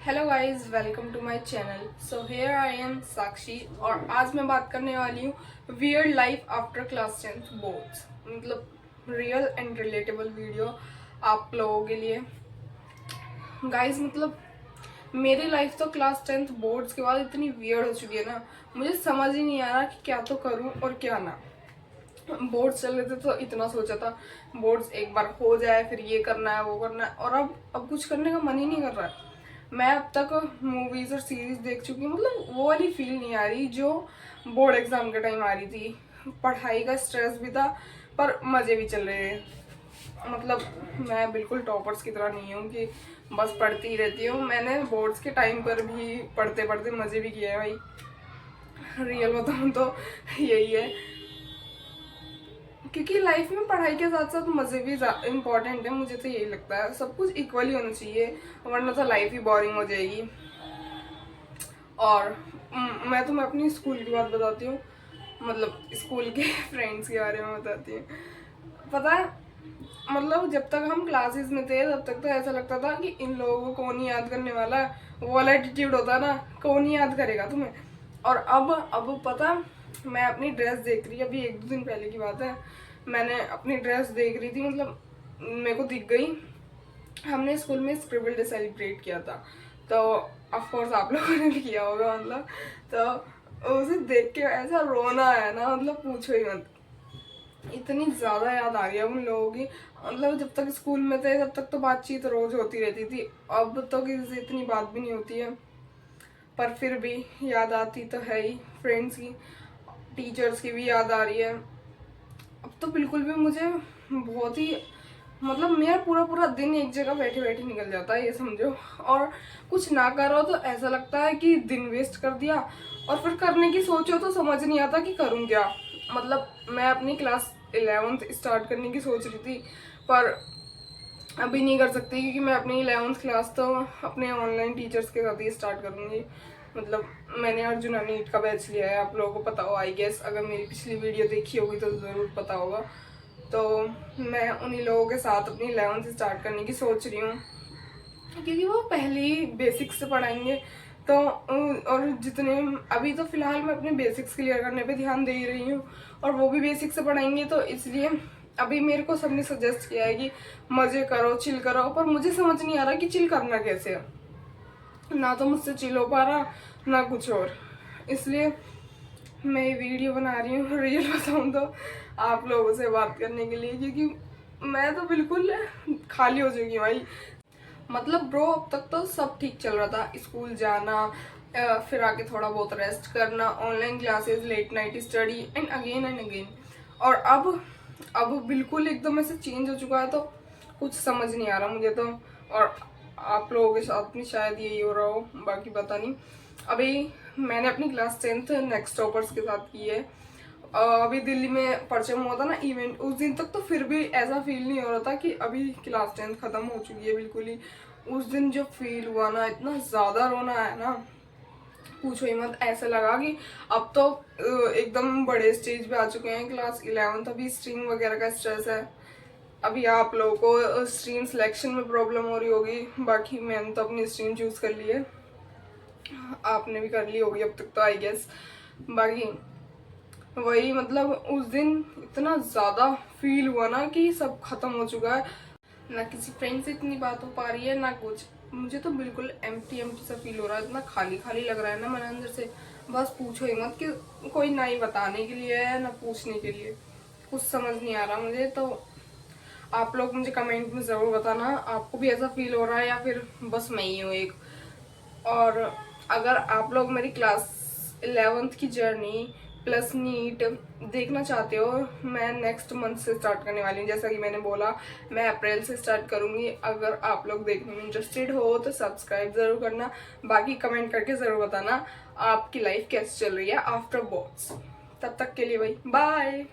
Hello guys, welcome to my channel. So here I am Sakshi और आज मैं बात करने वाली हूँ weird life after class 10th boards. मतलब रियल एंड रिलेटेबल वीडियो आप लोगों के लिए। गाइस मतलब मेरी लाइफ तो क्लास 10th बोर्ड्स के बाद इतनी वियर्ड हो चुकी है ना, मुझे समझ ही नहीं आ रहा कि क्या तो करूँ और क्या ना। बोर्ड्स चल रहे थे तो इतना सोचा था बोर्ड्स एक बार हो जाए, फिर ये करना है वो करना है, और अब कुछ करने का मन ही नहीं कर रहा है। मैं अब तक मूवीज और सीरीज देख चुकी हूँ, मतलब वो वाली फील नहीं आ रही जो बोर्ड एग्जाम के टाइम आ रही थी। पढ़ाई का स्ट्रेस भी था पर मजे भी चल रहे थे। मतलब मैं बिल्कुल टॉपर्स की तरह नहीं हूँ कि बस पढ़ती ही रहती हूँ। मैंने बोर्ड्स के टाइम पर भी पढ़ते पढ़ते मजे भी किए हैं भाई। रियल बताऊँ तो यही है, क्योंकि लाइफ में पढ़ाई के साथ साथ मजे भी इम्पोर्टेंट है। मुझे तो यही लगता है, सब कुछ इक्वली होना चाहिए, वरना तो लाइफ ही बोरिंग हो जाएगी। और मैं तुम्हें अपनी स्कूल की बात बताती हूँ, मतलब स्कूल के फ्रेंड्स के बारे में बताती हूँ। पता है, मतलब जब तक हम क्लासेस में थे तब तक तो ऐसा लगता था कि इन लोगों को कौन ही याद करने वाला है। वो वाला एटीट्यूड होता ना, कौन ही याद करेगा तुम्हें। और अब पता, मैं अपनी ड्रेस देख रही, अभी एक दो दिन पहले की बात है, मैंने अपनी ड्रेस देख रही थी, मतलब मेरे को दिख गई। हमने स्कूल में स्क्रिबल डे सेलिब्रेट किया था, तो ऑफ कोर्स आप लोगों ने भी किया होगा। मतलब तो उसे देख के ऐसा रोना आया ना, मतलब पूछो ही मत। इतनी ज़्यादा याद आ रही है उन लोगों की। मतलब जब तक स्कूल में थे तब तक तो बातचीत रोज होती रहती थी, अब तो किसी से इतनी बात भी नहीं होती है। पर फिर भी याद आती तो है ही, फ्रेंड्स की, टीचर्स की भी याद आ रही है। अब तो बिल्कुल भी मुझे बहुत ही, मतलब मेरा पूरा पूरा दिन एक जगह बैठे बैठे निकल जाता है, ये समझो। और कुछ ना करो तो ऐसा लगता है कि दिन वेस्ट कर दिया, और फिर करने की सोचो तो समझ नहीं आता कि करूँ क्या। मतलब मैं अपनी क्लास 11th स्टार्ट करने की सोच रही थी, पर अभी नहीं कर सकती क्योंकि मैं अपनी 11th क्लास तो अपने ऑनलाइन टीचर्स के साथ ही स्टार्ट करूँगी। मतलब मैंने अर्जुना नीट का बैच लिया है, आप लोगों को पता हो आई गेस, अगर मेरी पिछली वीडियो देखी होगी तो ज़रूर पता होगा। तो मैं उन्हीं लोगों के साथ अपनी 11th स्टार्ट करने की सोच रही हूँ, क्योंकि वो पहले ही बेसिक्स से पढ़ाएंगे। तो और जितने अभी तो फिलहाल मैं अपने बेसिक्स क्लियर करने पे ध्यान दे ही रही हूँ, और वो भी बेसिक्स से पढ़ाएंगे, तो इसलिए अभी मेरे को सबने सजेस्ट किया है कि मजे करो, चिल करो, पर मुझे समझ नहीं आ रहा कि चिल करना कैसे है। ना तो मुझसे चिल हो पा रहा, ना कुछ और। इसलिए मैं ये वीडियो बना रही हूँ, रियल बताऊँ तो आप लोगों से बात करने के लिए, क्योंकि मैं तो बिल्कुल खाली हो चुकी हूँ भाई। मतलब ब्रो अब तक तो सब ठीक चल रहा था, स्कूल जाना, फिर आके थोड़ा बहुत रेस्ट करना, online classes, late night study and again. और अब बिल्कुल एकदम ऐसे चेंज हो चुका है, तो कुछ समझ नहीं आ रहा मुझे तो। और आप लोगों के साथ भी शायद यही हो रहा हो, बाकी पता नहीं। अभी मैंने अपनी क्लास 10th नेक्स्ट टॉपर्स के साथ की है। अभी दिल्ली में परचम हुआ था ना इवेंट, उस दिन तक तो फिर भी ऐसा फील नहीं हो रहा था कि अभी क्लास 10th खत्म हो चुकी है, बिल्कुल ही। उस दिन जो फील हुआ ना, इतना ज्यादा रोना आया ना, पूछो ही मत। ऐसा लगा कि अब तो एकदम बड़े स्टेज पे आ चुके हैं, क्लास 11th, अभी स्ट्रीम वगैरह का स्ट्रेस है। अभी आप लोगों को स्ट्रीम सिलेक्शन में प्रॉब्लम हो रही होगी, बाकी मैंने तो अपनी स्ट्रीम चूज कर ली है, आपने भी कर ली होगी अब तक तो आई गेस। बाकी वही, मतलब उस दिन इतना ज्यादा फील हुआ ना कि सब खत्म हो चुका है, ना किसी फ्रेंड से इतनी बात हो पा रही है ना कुछ। मुझे तो बिल्कुल एम्प्टी एम्प्टी सा फील हो रहा है, इतना खाली खाली लग रहा है ना मेरे अंदर से, बस पूछो ही मत। कि कोई ना ही बताने के लिए है ना पूछने के लिए, कुछ समझ नहीं आ रहा मुझे तो। आप लोग मुझे कमेंट में जरूर बताना, आपको भी ऐसा फील हो रहा है या फिर बस मैं ही हूँ एक। और अगर आप लोग मेरी क्लास 11th की जर्नी प्लस नीट देखना चाहते हो, मैं नेक्स्ट मंथ से स्टार्ट करने वाली हूँ। जैसा कि मैंने बोला, मैं अप्रैल से स्टार्ट करूँगी। अगर आप लोग देखने में इंटरेस्टेड हो तो सब्सक्राइब ज़रूर करना, बाकी कमेंट करके ज़रूर बताना आपकी लाइफ कैसे चल रही है आफ्टर बोर्ड्स। तब तक के लिए भाई बाय।